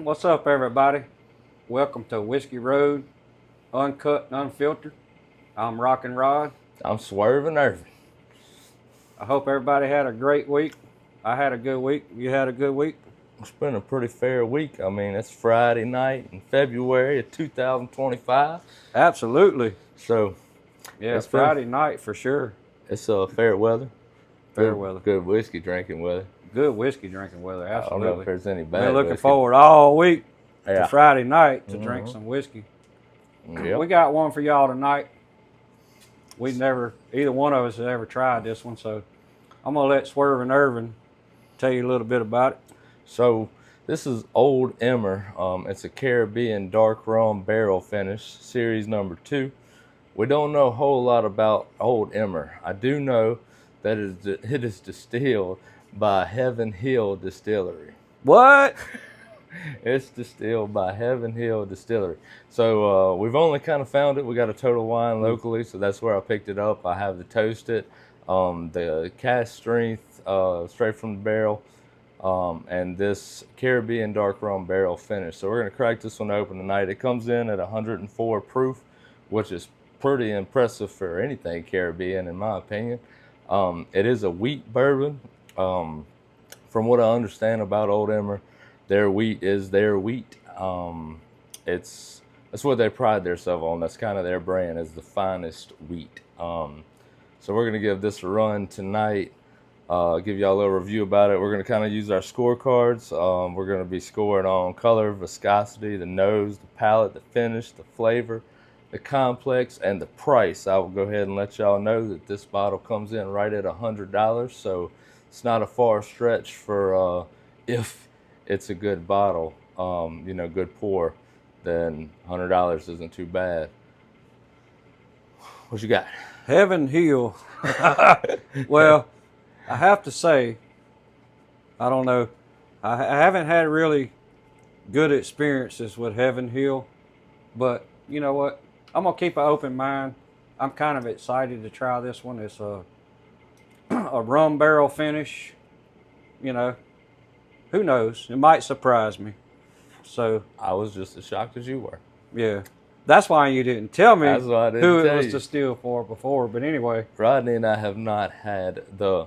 What's up, everybody? Welcome to Whiskey Road, uncut and unfiltered. I'm Rockin Rod. I'm Swervin Ervin. I hope everybody had a great week. I had a good week. You had a good week? It's been a pretty fair week. I mean, it's Friday night in February of 2025. Absolutely. So, Yeah, it's Friday night for sure. It's fair weather. Fair weather. Good whiskey drinking weather. Good whiskey drinking weather, I don't absolutely. know if there's any bad Been looking whiskey. forward all week to Yeah. Friday night to drink some whiskey. Yep. We got one for y'all tonight. Either one of us has ever tried this one, so I'm going to let Swervin Ervin tell you a little bit about it. So, this is Old Emmer. It's a Caribbean dark rum barrel finish, series number 2. We don't know a whole lot about Old Emmer. I do know that it is distilled by Heaven Hill Distillery. What? It's distilled by Heaven Hill Distillery. So we've only kind of found it. We got a Total Wine locally, so that's where I picked it up. I have the toasted, the cask strength, straight from the barrel, and this Caribbean dark rum barrel finish. So we're going to crack this one open tonight. It comes in at 104 proof, which is pretty impressive for anything Caribbean, in my opinion. It is a wheat bourbon. From what I understand about Old Emmer, their wheat is their wheat. That's what they pride themselves on. That's kind of their brand, is the finest wheat. So we're gonna give this a run tonight. Give y'all a little review about it. We're gonna kind of use our scorecards. We're gonna be scoring on color, viscosity, the nose, the palate, the finish, the flavor, the complex, and the price. I will go ahead and let y'all know that this bottle comes in right at $100. So it's not a far stretch for if it's a good bottle, good pour, then $100 isn't too bad. What you got? Heaven Hill. Well, I have to say, I don't know. I haven't had really good experiences with Heaven Hill, but you know what? I'm going to keep an open mind. I'm kind of excited to try this one. It's a rum barrel finish. You know, who knows? It might surprise me. So I was just as shocked as you were. Yeah. That's why you didn't tell me That's why I didn't who tell it was you. to steal for before. But anyway. Rodney and I have not had the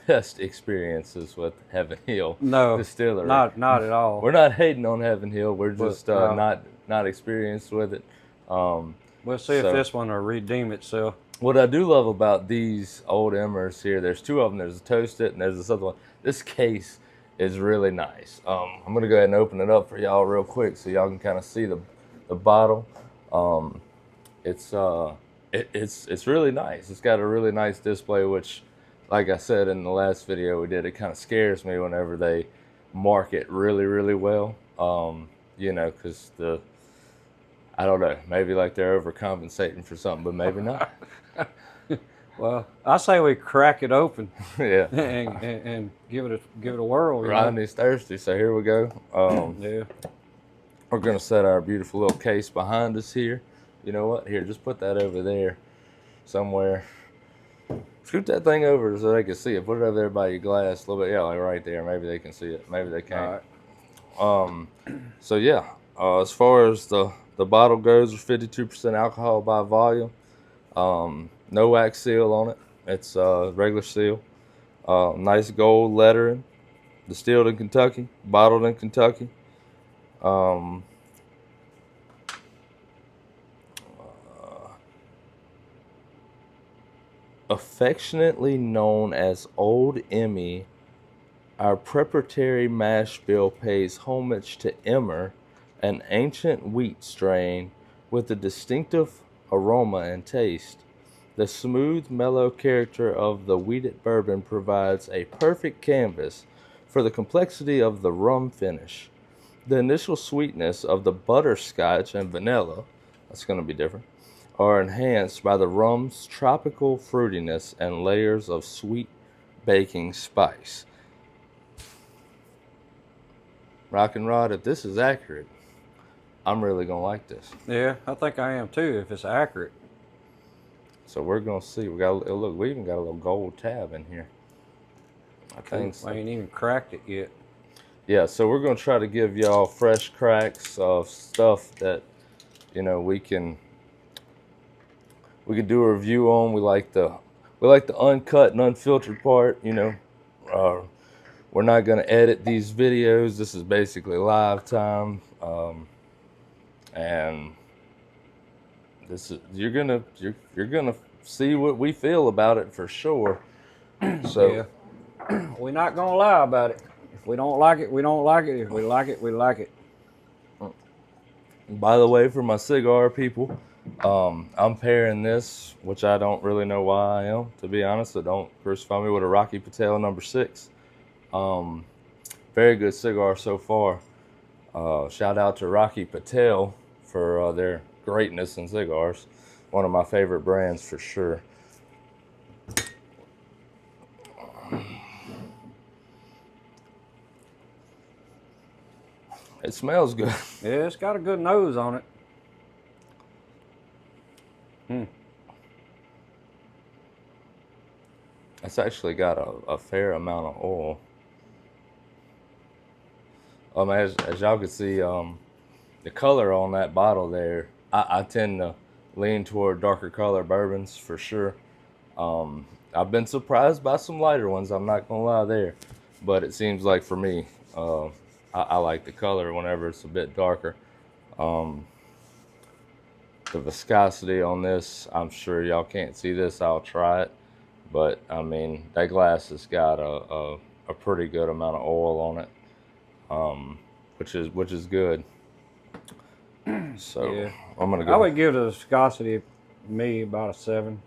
best experiences with Heaven Hill Distillery. Not at all. We're not hating on Heaven Hill. We're just not experienced with it. We'll see if this one will redeem itself. What I do love about these Old Emmers here, there's two of them. There's a toasted and there's this other one. This case is really nice. I'm gonna go ahead and open it up for y'all real quick so y'all can kind of see the bottle. It's really nice. It's got a really nice display, which, like I said in the last video we did, it kind of scares me whenever they market really, really well. Because I don't know, maybe like they're overcompensating for something, but maybe not. Well, I say we crack it open. Yeah. and give it a whirl. Rodney's thirsty, so here we go. Yeah. We're gonna set our beautiful little case behind us here. You know what? Here, just put that over there somewhere. Scoot that thing over so they can see it. Put it over there by your glass a little bit. Yeah, like right there. Maybe they can see it. Maybe they can't. All right. So yeah, as far as the bottle goes, there's 52% alcohol by volume. No wax seal on it. It's regular seal. Nice gold lettering. Distilled in Kentucky. Bottled in Kentucky. Affectionately known as Old Emmy, our proprietary mash bill pays homage to Emmer, an ancient wheat strain with a distinctive aroma and taste. The smooth, mellow character of the wheated bourbon provides a perfect canvas for the complexity of the rum finish. The initial sweetness of the butterscotch and vanilla, that's going to be different, are enhanced by the rum's tropical fruitiness and layers of sweet baking spice. Rockin Rod, if this is accurate, I'm really going to like this. Yeah, I think I am too, if it's accurate. So we're going to see. We even got a little gold tab in here. I think so. I ain't even cracked it yet. yeah, so we're gonna try to give y'all fresh cracks of stuff that we can do a review on. We like the uncut and unfiltered part. We're not gonna edit these videos. This is basically live time, and this is you're gonna see what we feel about it for sure. So Yeah. We're not gonna lie about it. If we don't like it, we don't like it. If we like it, we like it. by the way, for my cigar people, I'm pairing this, which I don't really know why I am, to be honest. So don't crucify me, with a Rocky Patel number 6. Very good cigar so far. Shout out to Rocky Patel for their greatness in cigars. One of my favorite brands for sure. It smells good. Yeah, it's got a good nose on it. It's actually got a fair amount of oil. As y'all can see, the color on that bottle there, I tend to lean toward darker color bourbons for sure. I've been surprised by some lighter ones, I'm not gonna lie there, but it seems like for me, I like the color whenever it's a bit darker. The viscosity on this, I'm sure y'all can't see this, I'll try it, but I mean, that glass has got a pretty good amount of oil on it, which is good. So Yeah. I'm gonna go. I would give the viscosity me about a 7.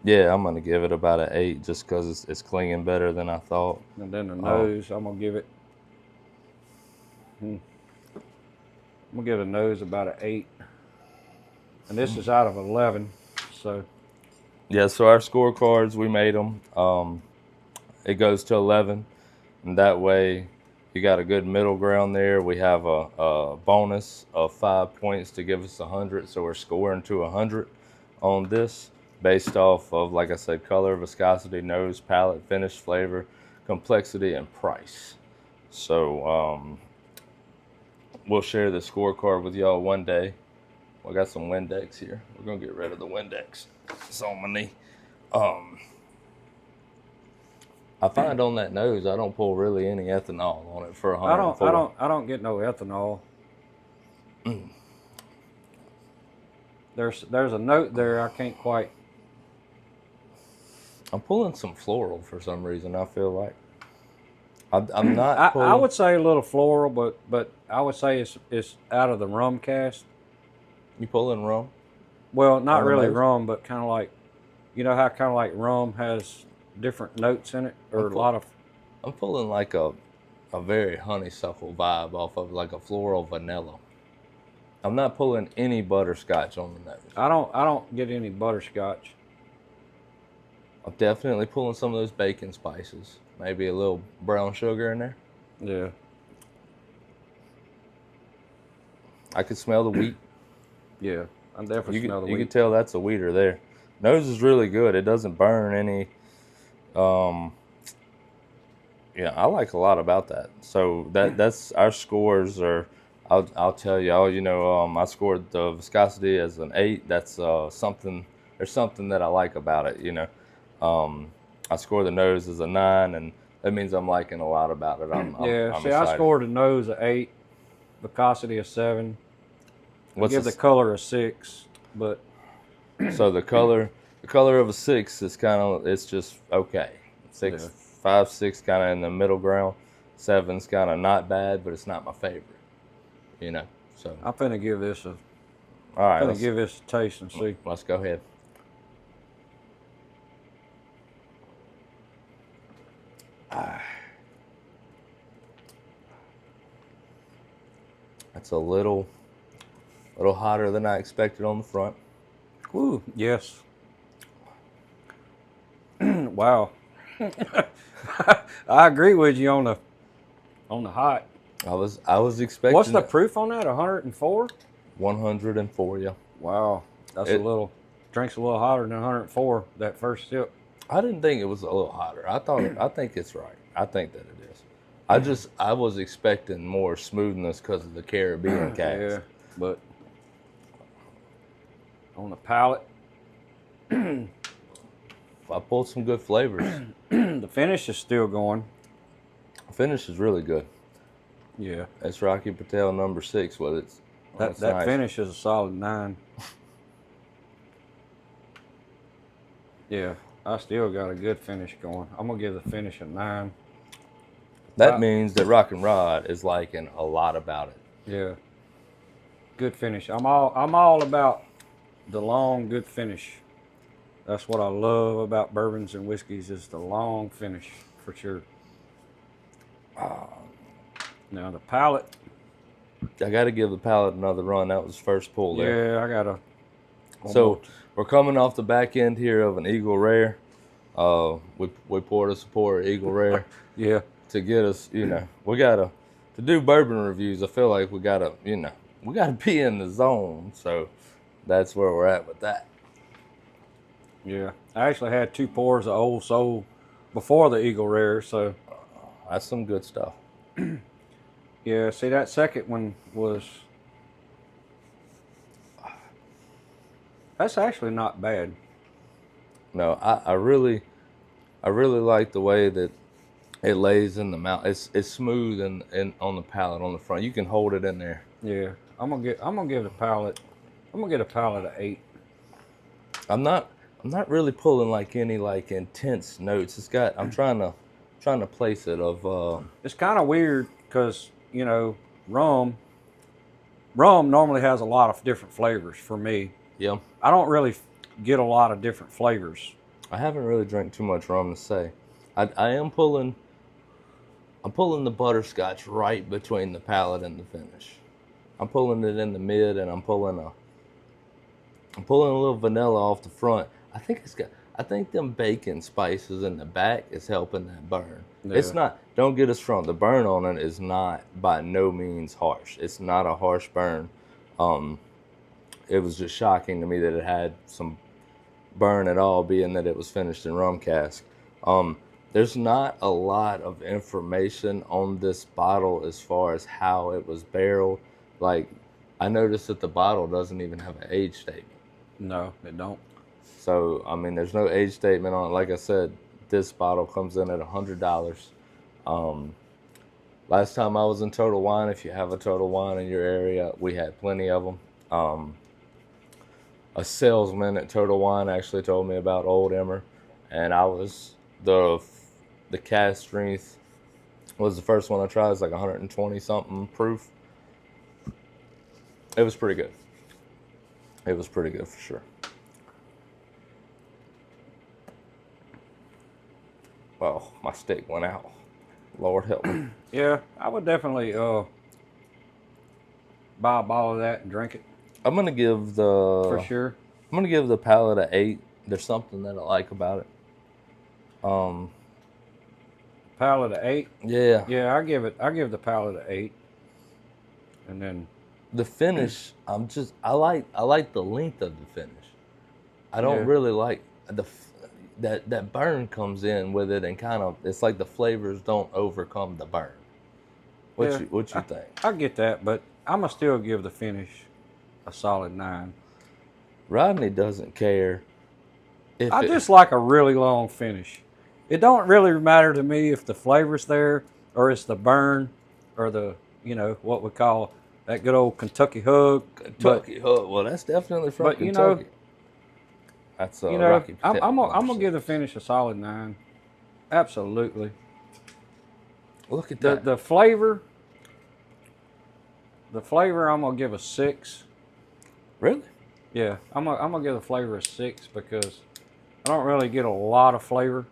Yeah, I'm gonna give it about an 8, just because it's clinging better than I thought. And then the nose, I'm gonna give it. I'm gonna give the nose about an 8. And this is out of 11, so. Yeah, so our scorecards, we made them. It goes to 11, and that way you got a good middle ground there. We have a bonus of 5 points to give us 100, so we're scoring to 100 on this, based off of, like I said, color, viscosity, nose, palate, finish, flavor, complexity, and price. So we'll share the scorecard with y'all one day. I got some Windex here. We're gonna get rid of the Windex. It's on my knee. I find on that nose, I don't pull really any ethanol on it for 104. I don't get no ethanol. There's a note there I can't quite. I'm pulling some floral for some reason. I feel like I'm not. I would say a little floral, but I would say it's out of the rum cask. You pulling rum? Well, not On the really nose? rum, but kind of like, how kind of like rum has different notes in it, or a lot of. I'm pulling like a very honeysuckle vibe off of like a floral vanilla. I'm not pulling any butterscotch on the nose. I don't get any butterscotch. I'm definitely pulling some of those bacon spices. Maybe a little brown sugar in there. Yeah. I could smell the wheat. Yeah, I definitely smell the You wheat. can tell that's a wheater there. Nose is really good. It doesn't burn any. Yeah, I like a lot about that. So that's our scores are. I'll tell y'all. I scored the viscosity as an 8. That's something. There's something that I like about it. I scored the nose as a 9, and that means I'm liking a lot about it. I'm See, excited. I scored the nose a 8, viscosity a 7. I give the color a 6, but so the color of a 6 is it's just okay. 6, Yeah. 5, 6, kind of in the middle ground. 7's kind of not bad, but it's not my favorite. So I'm finna give this a. all right, Give this a taste and see. let's go ahead. It's a little hotter than I expected on the front. Ooh, yes. Wow. I agree with you on the hot. I was expecting. What's the proof on that? 104? 104, yeah. Wow, that's It- a little. Drinks a little hotter than 104. That first sip. I didn't think it was a little hotter. I think it's right. I think that it is. I was expecting more smoothness because of the Caribbean cask. Yeah, but on the palate, I pulled some good flavors. the finish is still going. The finish is really good. Yeah, It's Rocky Patel number 6. Well, it's that nice. finish is a solid 9. Yeah, I still got a good finish going. I'm gonna give the finish a 9. That means that Rockin Rod is liking a lot about it. Yeah, good finish. I'm all about the long good finish. That's what I love about bourbons and whiskeys is the long finish for sure. Now the palate. I got to give the palate another run. That was first pull there. Yeah, I gotta. So we're coming off the back end here of an Eagle Rare. We poured a support Eagle Rare. Yeah. To get us, we gotta to do bourbon reviews. I feel like we gotta be in the zone. So that's where we're at with that. Yeah, I actually had 2 pours of Old Soul before the Eagle Rare, so that's some good stuff. Yeah, see that second one was. That's actually not bad. No, I really like the way that it lays in the mouth. It's smooth and on the palate on the front. You can hold it in there. Yeah, I'm gonna give the palate. I'm gonna get a palate of 8. I'm not really pulling like any like intense notes. It's got. I'm trying to place it of. It's kind of weird because rum normally has a lot of different flavors for me. Yeah. I don't really get a lot of different flavors. I haven't really drank too much rum to say. I am pulling. I'm pulling the butterscotch right between the palate and the finish. I'm pulling it in the mid, and I'm pulling a little vanilla off the front. I think them bacon spices in the back is helping that burn. Yeah. It's not. Don't get us wrong. The burn on it is not by no means harsh. It's not a harsh burn. It was just shocking to me that it had some burn at all, being that it was finished in rum cask. There's not a lot of information on this bottle as far as how it was barreled. Like, I noticed that the bottle doesn't even have an age statement. No, it don't. So, I mean, there's no age statement on it. Like I said, this bottle comes in at $100. Last time I was in Total Wine, if you have a Total Wine in your area, we had plenty of them. A salesman at Total Wine actually told me about Old Emmer, and I was the cast strength was the first one I tried. It's like 120 something proof. It was pretty good. It was pretty good for sure. Well, my stick went out. Lord help me. Yeah, I would definitely buy a bottle of that and drink it. I'm gonna give for sure. I'm gonna give the palate an 8. There's something that I like about it. Palate of 8. Yeah. Yeah, I give the palate of 8. And then the finish, I like the length of the finish. I don't really like that burn comes in with it, and kind of it's like the flavors don't overcome the burn. What you think? I get that, but I'm gonna still give the finish a solid 9. Rodney doesn't care. I just like a really long finish. It don't really matter to me if the flavor's there or it's the burn or the what we call that good old Kentucky hug. Kentucky hug. Well, that's definitely from Kentucky. That's Rocky Patel. I'm gonna give the finish a solid 9. Absolutely. Look at that. The flavor. The flavor, I'm gonna give a 6. Really? Yeah, I'm gonna give the flavor a 6 because I don't really get a lot of flavor.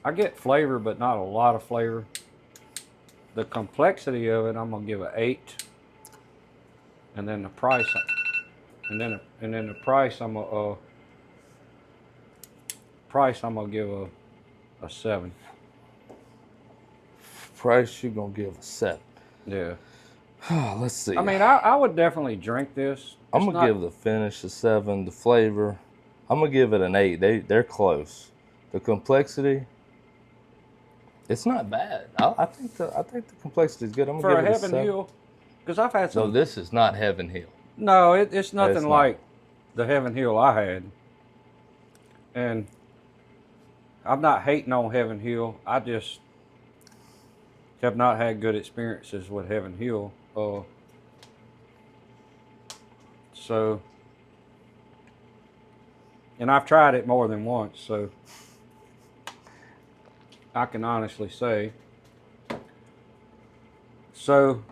I get flavor, but not a lot of flavor. The complexity of it, I'm gonna give an 8. And then the price, and then the price, I'm gonna give a 7. Price, you're gonna give a 7. Yeah. Let's see. I mean, I would definitely drink this. I'm gonna give the finish a 7. The flavor, I'm gonna give it an 8. They're close. The complexity, it's not bad. I think the complexity is good. I'm For gonna a give it a Heaven 7. Hill, because I've had No, some. this is not Heaven Hill. No, it's nothing It's not. like the Heaven Hill I had. And I'm not hating on Heaven Hill. I just have not had good experiences with Heaven Hill. So, and I've tried it more than once, so I can honestly say. So,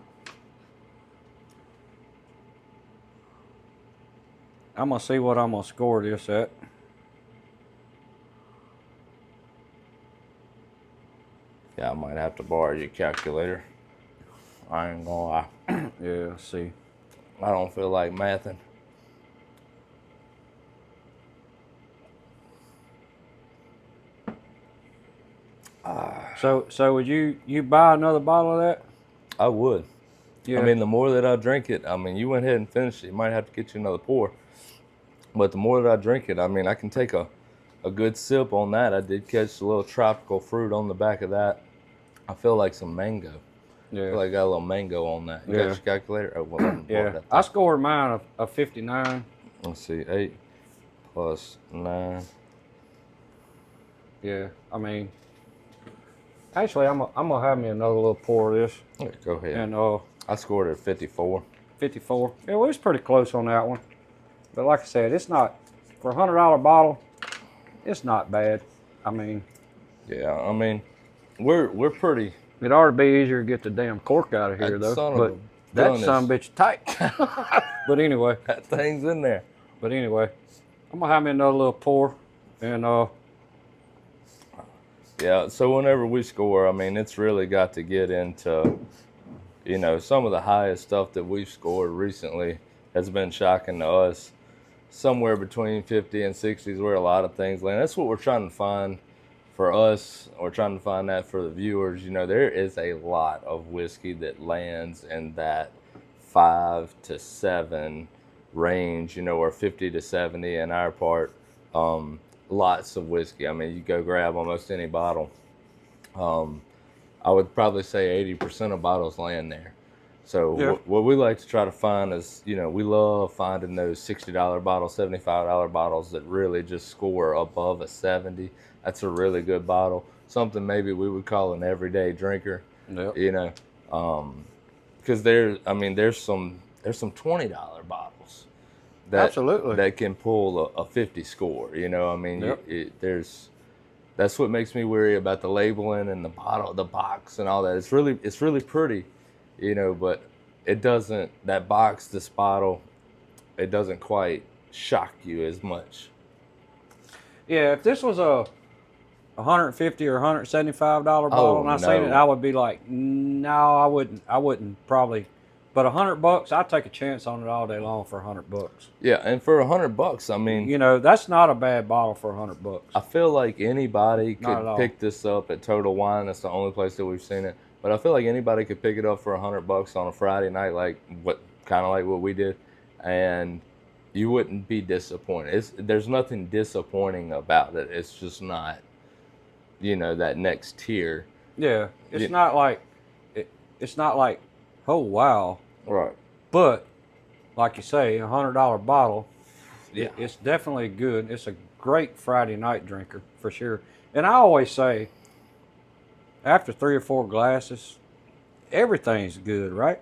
I'm going to see what I'm going to score this at. Yeah, I might have to borrow your calculator. I ain't gonna lie. Yeah, let's see. I don't feel like mathing. So would you buy another bottle of that? I would. Yeah. I mean, the more that I drink it, I mean, you went ahead and finished it. You might have to get you another pour. But the more that I drink it, I mean, I can take a good sip on that. I did catch a little tropical fruit on the back of that. I feel like some mango. Yeah. I feel like I got a little mango on that. You got your calculator? Oh, well, let me borrow Yeah. that I thing. scored mine a 59. Let's see, 8 plus 9. Yeah. I mean, actually, I'm gonna have me another little pour of this. Yeah, go ahead. And I scored it at 54. 54. Yeah, well, it's pretty close on that one. But like I said, it's not for a $100 bottle. It's not bad. I mean, Yeah, I mean, we're pretty. it ought to be easier to get the damn cork out of here, That though. son of But a that gun son is- of a bitch is tight. But anyway, That thing's in there. I'm gonna have me another little pour, and Yeah, so whenever we score, I mean, it's really got to get into, some of the highest stuff that we've scored recently has been shocking to us. Somewhere between 50 and 60 is where a lot of things land. That's what we're trying to find for us. We're trying to find that for the viewers. There is a lot of whiskey that lands in that 5 to 7 range, or 50 to 70 in our part. Lots of whiskey. I mean, you go grab almost any bottle. I would probably say 80% of bottles land there. So Yeah. what we like to try to find is, we love finding those $60 bottles, $75 bottles that really just score above a 70. That's a really good bottle. Something maybe we would call an everyday drinker. yep. Because there's some $20 bottles Absolutely. that can pull a 50 score. I mean, Yep. That's what makes me worry about the labeling and the bottle, the box, and all that. It's really pretty, but it doesn't. That box, this bottle, it doesn't quite shock you as much. Yeah, if this was a $150 or $175 bottle, and I seen it, no. I would be like, no, I wouldn't. I wouldn't probably. But $100, I'd take a chance on it all day long for $100. Yeah, and for $100, I mean, That's not a bad bottle for $100. I feel like anybody Not at could all. pick this up at Total Wine. That's the only place that we've seen it. But I feel like anybody could pick it up for $100 on a Friday night, kind of like what we did, and you wouldn't be disappointed. There's nothing disappointing about it. It's just not, that next tier. Yeah, it's not like it's not like, oh wow. Right. But like you say, a $100 bottle. Yeah. It's definitely good. It's a great Friday night drinker for sure. And I always say, after 3 or 4 glasses, everything's good, right?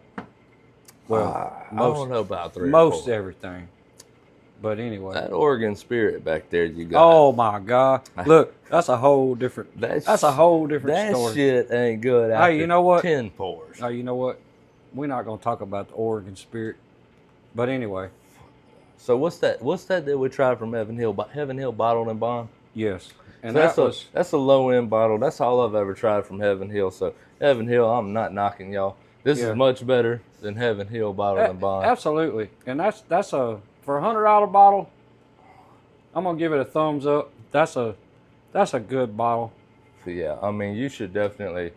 Well, I don't know about 3 or most 4. everything. But anyway. That Oregon Spirit back there you got. Oh my God! Look, that's a whole different. That's a whole different that story. shit ain't good after you know what? 10 pours. Oh, you know what? We're not going to talk about the Oregon Spirit. But anyway. So what's that we tried from Heaven Hill? Heaven Hill Bottled and Bond? Yes. And So that's a low end bottle. That's all I've ever tried from Heaven Hill. So Heaven Hill, I'm not knocking y'all. This is much better than Heaven Hill Bottled and Bond. Absolutely. And that's for a $100 bottle, I'm gonna give it a thumbs up. That's a good bottle. So yeah, I mean, you should definitely.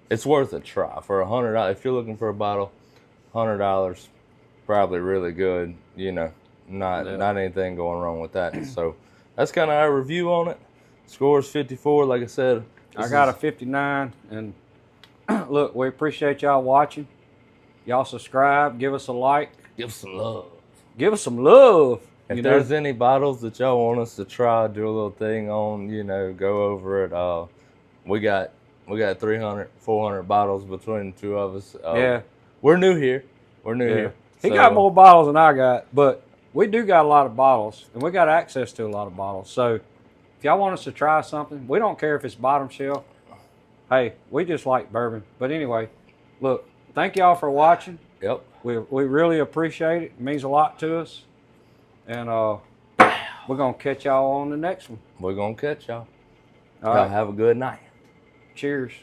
It's worth a try for $100. If you're looking for a bottle, $100, probably really good. Not anything going wrong with that. So that's kind of our review on it. Score's 54, like I said. I got a 59, and look, we appreciate y'all watching. Y'all subscribe, give us a like. Give some love. Give us some love. If there's any bottles that y'all want us to try, do a little thing on, go over it. We got 300, 400 bottles between the two of us. Yeah. We're new here. We're new here. He got more bottles than I got, but we do got a lot of bottles, and we got access to a lot of bottles. So if y'all want us to try something, we don't care if it's bottom shelf. Hey, we just like bourbon. But anyway, look, thank y'all for watching. Yep. We really appreciate it. It means a lot to us. And we're going to catch y'all on the next one. We're going to catch y'all. All Y'all right. have a good night. Cheers.